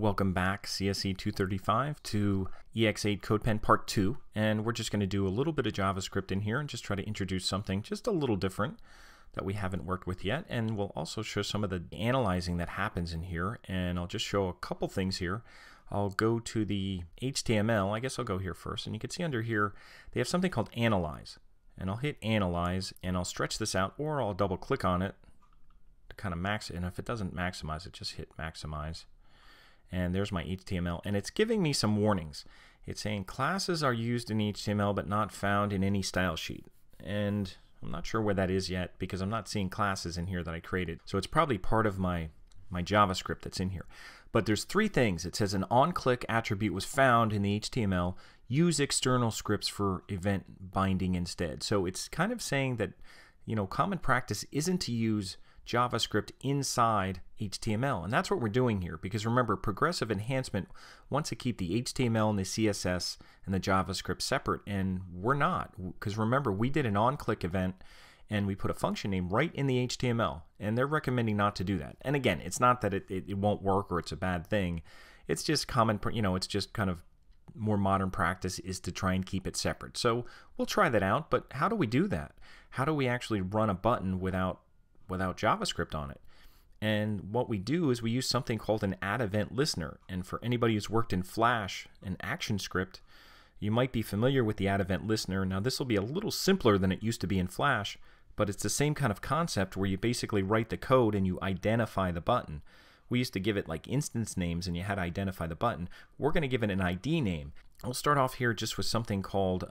Welcome back, CSE 235, to ex8-codepen part 2, and we're just going to do a little bit of JavaScript in here and just try to introduce something just a little different that we haven't worked with yet, and we'll also show some of the analyzing that happens in here, and I'll just show a couple things here. I'll go to the HTML. I guess I'll go here first, and you can see under here they have something called Analyze, and I'll hit Analyze, and I'll stretch this out, or I'll double click on it to kind of max it, and if it doesn't maximize it, just hit Maximize. And there's my HTML, and it's giving me some warnings. It's saying classes are used in HTML but not found in any style sheet, and I'm not sure where that is yet because I'm not seeing classes in here that I created, so it's probably part of my JavaScript that's in here. But there's three things. It says an on-click attribute was found in the HTML. Use external scripts for event binding instead. So it's kind of saying that, you know, common practice isn't to use JavaScript inside HTML, and that's what we're doing here, because remember, progressive enhancement wants to keep the HTML and the CSS and the JavaScript separate, and we're not, because remember, we did an on-click event and we put a function name right in the HTML, and they're recommending not to do that. And again, it's not that it won't work or it's a bad thing, it's just common, you know, it's just kind of more modern practice is to try and keep it separate. So we'll try that out, but how do we do that? How do we actually run a button without JavaScript on it? And what we do is we use something called an addEventListener, and for anybody who's worked in Flash and ActionScript, you might be familiar with the addEventListener. Now this will be a little simpler than it used to be in Flash, but it's the same kind of concept where you basically write the code and you identify the button. We used to give it like instance names and you had to identify the button. We're going to give it an ID name. We'll start off here just with something called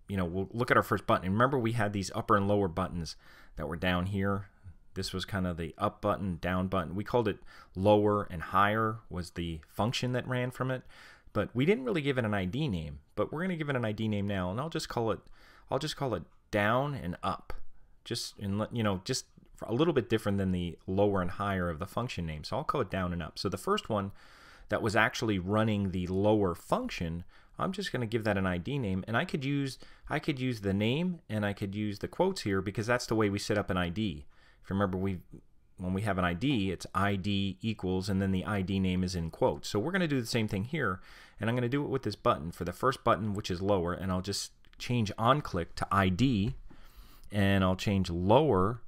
you know, we'll look at our first button. And remember, we had these upper and lower buttons that were down here. This was kind of the up button, down button. We called it lower, and higher was the function that ran from it. But we didn't really give it an ID name. But we're going to give it an ID name now, and I'll just call it down and up. Just you know, just a little bit different than the lower and higher of the function name. So I'll call it down and up. So the first one that was actually running the lower function, I'm just going to give that an ID name, and I could use the name and I could use the quotes here because that's the way we set up an ID. If you remember, when we have an ID, it's ID equals, and then the ID name is in quotes. So we're going to do the same thing here, and I'm going to do it with this button for the first button, which is lower, and I'll just change onClick to ID, and I'll change lower,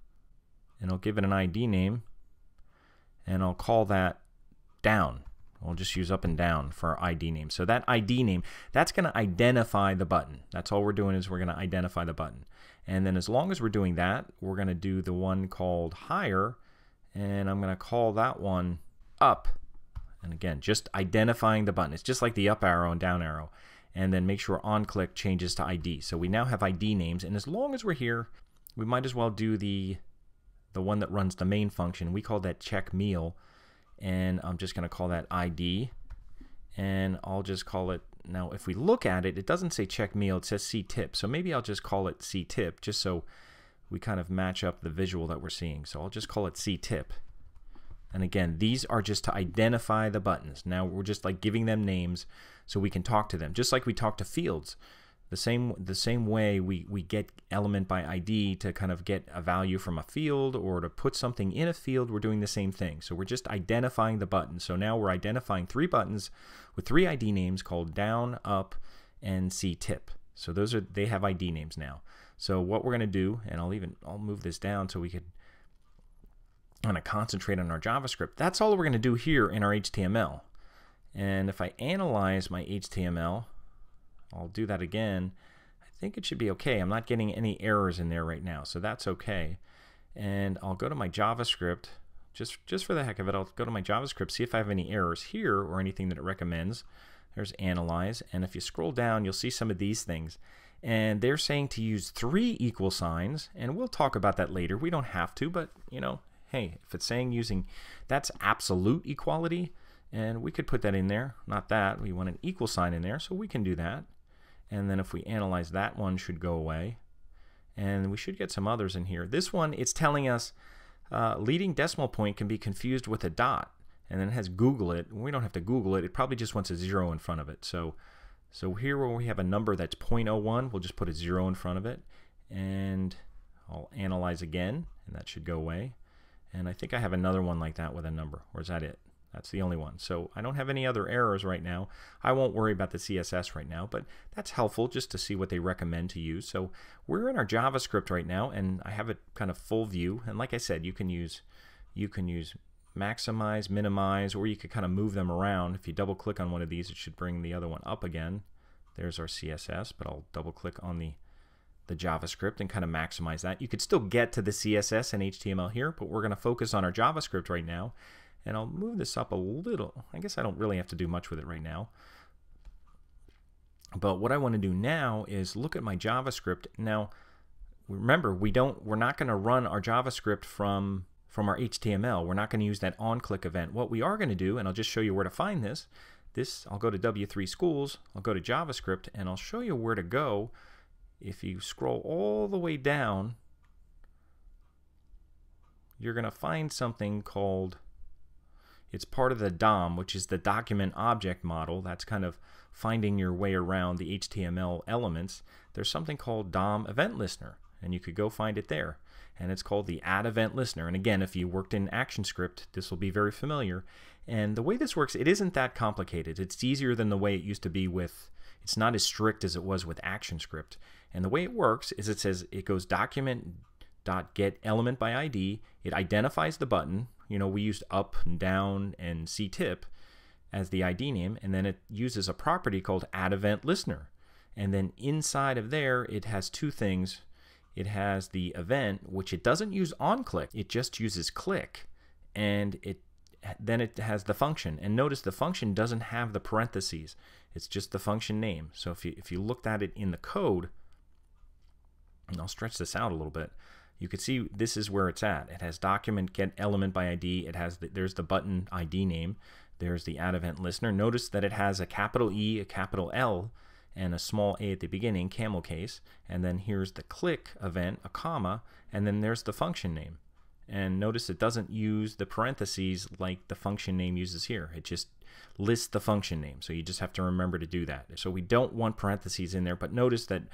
and I'll give it an ID name, and I'll call that down. We'll just use up and down for our ID name. So that ID name, that's going to identify the button. That's all we're doing, is we're going to identify the button. And then as long as we're doing that, we're going to do the one called higher, and I'm going to call that one up. And again, just identifying the button. It's just like the up arrow and down arrow. And then make sure on-click changes to ID. So we now have ID names, and as long as we're here, we might as well do the one that runs the main function. We call that check meal. And I'm just going to call that ID, and I'll just call it, now if we look at it, it doesn't say check meal, it says ctip, so maybe I'll just call it ctip just so we kind of match up the visual that we're seeing. So I'll just call it ctip, and again, these are just to identify the buttons. Now we're just like giving them names so we can talk to them, just like we talk to fields. The same way we get element by ID to kind of get a value from a field or to put something in a field, we're doing the same thing. So we're just identifying the button. So now we're identifying three buttons with three ID names called down, up, and ctip. So they have ID names now. So what we're going to do, and I'll move this down so we could kind of concentrate on our JavaScript. That's all we're going to do here in our HTML. And if I analyze my HTML, I'll do that again. I think it should be okay. I'm not getting any errors in there right now, so that's okay. And I'll go to my JavaScript, just for the heck of it, I'll go to my JavaScript, see if I have any errors here or anything that it recommends. There's Analyze, and if you scroll down, you'll see some of these things. And they're saying to use 3 equal signs, and we'll talk about that later. We don't have to, but you know, hey, if it's saying using, that's absolute equality, and we could put that in there. Not that, we want an equal sign in there, so we can do that. And then if we analyze, that one should go away. And we should get some others in here. This one, it's telling us leading decimal point can be confused with a dot. And then it has Google it. We don't have to Google it. It probably just wants a 0 in front of it. So here where we have a number that's 0.01, we'll just put a 0 in front of it. And I'll analyze again, and that should go away. And I think I have another one like that with a number. Or is that it? That's the only one. So I don't have any other errors right now. I won't worry about the CSS right now, but that's helpful just to see what they recommend to use. So we're in our JavaScript right now, and I have it kind of full view. And like I said, you can use maximize, minimize, or you could kind of move them around. If you double click on one of these, it should bring the other one up again. There's our CSS, but I'll double click on the JavaScript and kind of maximize that. You could still get to the CSS and HTML here, but we're going to focus on our JavaScript right now. And I'll move this up a little. I guess I don't really have to do much with it right now. But what I want to do now is look at my JavaScript. Now, remember, we're not going to run our JavaScript from our HTML. We're not going to use that onClick event. What we are going to do, and I'll just show you where to find this. I'll go to W3 Schools, I'll go to JavaScript, and I'll show you where to go. If you scroll all the way down, you're going to find something called, it's part of the DOM, which is the document object model. That's kind of finding your way around the HTML elements. There's something called DOM Event Listener, and you could go find it there. And it's called the addEventListener. And again, if you worked in ActionScript, this will be very familiar. And the way this works, it isn't that complicated. It's easier than the way it used to be with, it's not as strict as it was with ActionScript. And the way it works is it says it goes document.getElementById. It identifies the button. You know, we used up and down and ctip as the ID name, and then it uses a property called addEventListener. And then inside of there, it has two things. It has the event, which it doesn't use onClick. It just uses click, and then it has the function. And notice the function doesn't have the parentheses. It's just the function name. So if you looked at it in the code, and I'll stretch this out a little bit, you can see this is where it's at. It has document get element by ID. It has there's the button ID name. There's the addEventListener. Notice that it has a capital E, a capital L, and a small a at the beginning, camel case, and then here's the click event, a comma, and then there's the function name. And notice it doesn't use the parentheses like the function name uses here. It just lists the function name, so you just have to remember to do that. So we don't want parentheses in there, but notice that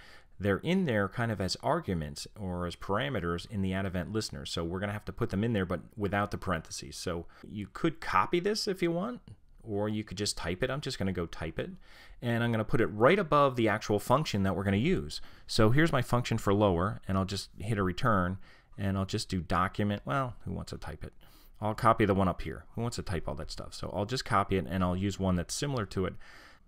they're in there kind of as arguments or as parameters in the addEventListener. So we're going to have to put them in there, but without the parentheses. So you could copy this if you want, or you could just type it. I'm just going to go type it, and I'm going to put it right above the actual function that we're going to use. So here's my function for lower, and I'll just hit a return, and I'll just do document. Well, who wants to type it? I'll copy the one up here. Who wants to type all that stuff? So I'll just copy it, and I'll use one that's similar to it,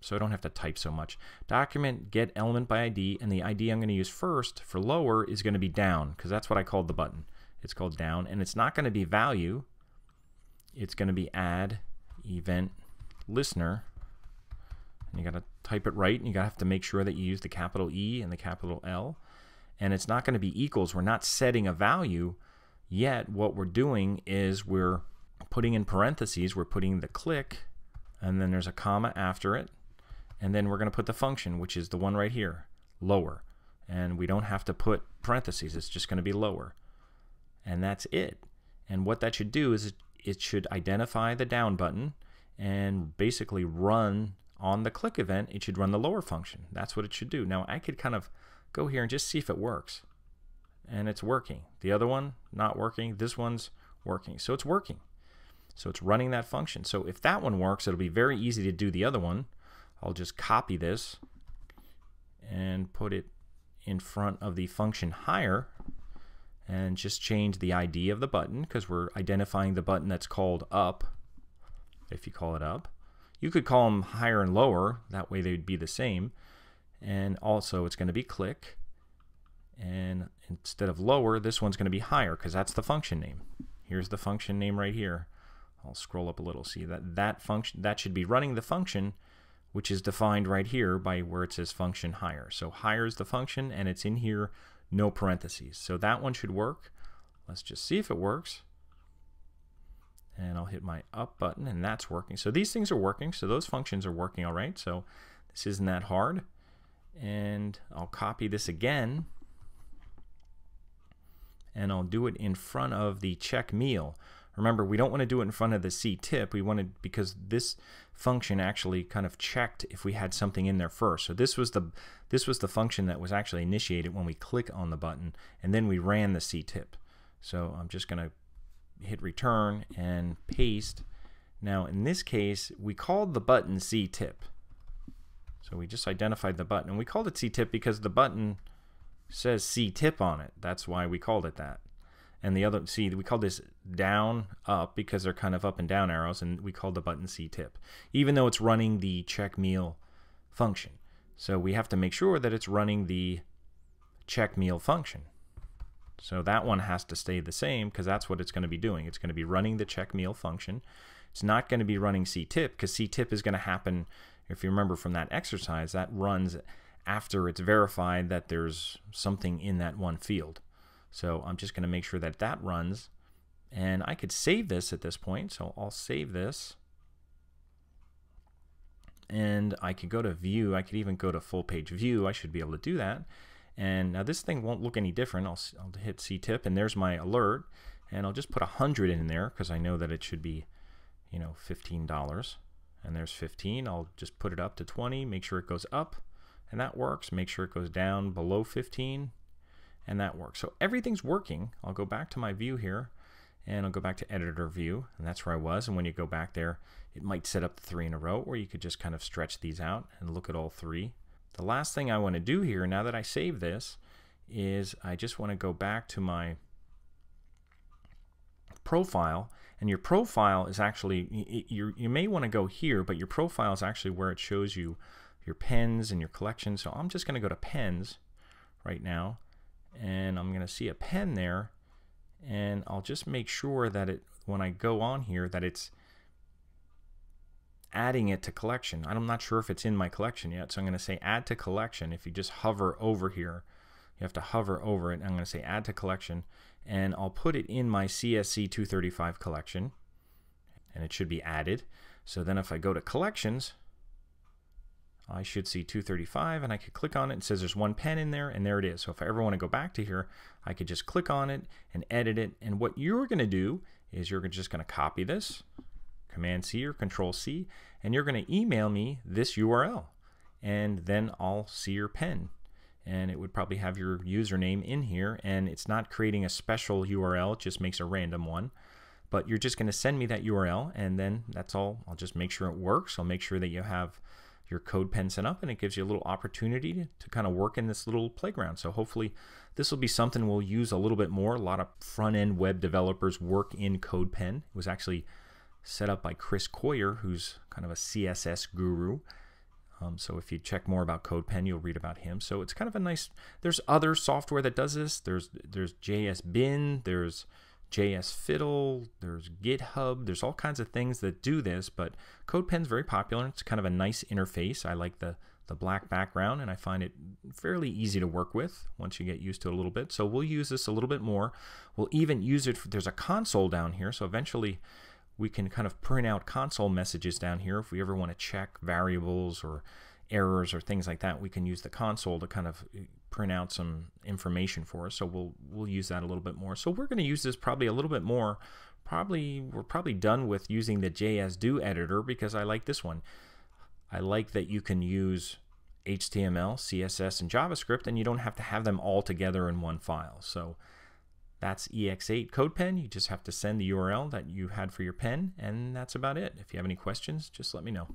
so I don't have to type so much. Document get element by ID, and the ID I'm going to use first for lower is going to be down, because that's what I called the button. It's called down, and it's not going to be value. It's going to be addEventListener. And you got to type it right, and you got to have to make sure that you use the capital E and the capital L. And it's not going to be equals. We're not setting a value yet. What we're doing is we're putting in parentheses. We're putting the click, and then there's a comma after it. And then we're going to put the function, which is the one right here, lower. And we don't have to put parentheses. It's just going to be lower. And that's it. And what that should do is it should identify the down button and basically run on the click event. It should run the lower function. That's what it should do. Now I could kind of go here and just see if it works. And it's working. The other one, not working. This one's working. So it's working. So it's running that function. So if that one works, it'll be very easy to do the other one. I'll just copy this and put it in front of the function higher and just change the ID of the button, because we're identifying the button that's called up. If you call it up, you could call them higher and lower. That way they'd be the same. And also it's going to be click. And instead of lower, this one's going to be higher, because that's the function name. Here's the function name right here. I'll scroll up a little. See that function, that should be running the function, which is defined right here by where it says function higher. So higher is the function, and it's in here, no parentheses. So that one should work. Let's just see if it works. And I'll hit my up button, and that's working. So these things are working. So those functions are working all right. So this isn't that hard. And I'll copy this again, and I'll do it in front of the check meal. Remember, we don't want to do it in front of the ctip. We want to, because this function actually kind of checked if we had something in there first. So this was the function that was actually initiated when we click on the button, and then we ran the ctip. So I'm just going to hit return and paste, Now in this case, we called the button ctip. So we just identified the button, and we called it ctip because the button says ctip on it. That's why we called it that. And the other, see, we called this down, up, because they're kind of up and down arrows, and we called the button ctip, even though it's running the check meal function. So we have to make sure that it's running the check meal function. So that one has to stay the same because that's what it's going to be doing. It's going to be running the check meal function. It's not going to be running ctip because ctip is going to happen, if you remember from that exercise, that runs after it's verified that there's something in that one field. So I'm just going to make sure that that runs, and I could save this at this point. So I'll save this, and I could go to view. I could even go to full page view. I should be able to do that. And now this thing won't look any different. I'll hit ctip, and there's my alert, and I'll just put 100 in there because I know that it should be, you know, $15. And there's 15. I'll just put it up to 20, make sure it goes up, and that works. Make sure it goes down below 15, and that works. So everything's working. I'll go back to my view here, and I'll go back to editor view, and that's where I was. And when you go back there, it might set up the 3 in a row, or you could just kind of stretch these out and look at all 3. The last thing I want to do here, now that I save this, is I just want to go back to my profile. And your profile is actually, you may want to go here, but your profile is actually where it shows you your pens and your collection. So I'm just going to go to pens right now, and I'm going to see a pen there, and I'll just make sure that when I go on here, that it's adding it to collection. I'm not sure if it's in my collection yet, so I'm going to say add to collection. If you just hover over here, you have to hover over it. I'm going to say add to collection, and I'll put it in my CSC 235 collection, and it should be added. So then if I go to collections, I should see 235, and I could click on it. It says there's one pen in there, and there it is. So if I ever want to go back to here, I could just click on it and edit it. And what you're going to do is you're just going to copy this, Command C or Control C, and you're going to email me this URL, and then I'll see your pen. And it would probably have your username in here, and it's not creating a special URL, it just makes a random one. But you're just going to send me that URL, and then that's all. I'll just make sure it works. I'll make sure that you have your CodePen set up, and it gives you a little opportunity to kind of work in this little playground. So hopefully this will be something we'll use a little bit more. A lot of front-end web developers work in CodePen. It was actually set up by Chris Coyer, who's kind of a CSS guru. So if you check more about CodePen, you'll read about him. So it's kind of a nice, there's other software that does this. There's JSBin, there's JS Fiddle, there's GitHub, there's all kinds of things that do this, but CodePen's very popular. It's kind of a nice interface. I like the black background, and I find it fairly easy to work with once you get used to it a little bit. So we'll use this a little bit more. We'll even use it, there's a console down here, so eventually we can kind of print out console messages down here. If we ever want to check variables or errors or things like that, we can use the console to kind of print out some information for us. So we'll use that a little bit more. So we're going to use this probably a little bit more. We're probably done with using the JSDo editor because I like this one. I like that you can use HTML, CSS, and JavaScript, and you don't have to have them all together in one file. So that's ex8-codepen. You just have to send the URL that you had for your pen, and that's about it. If you have any questions, just let me know.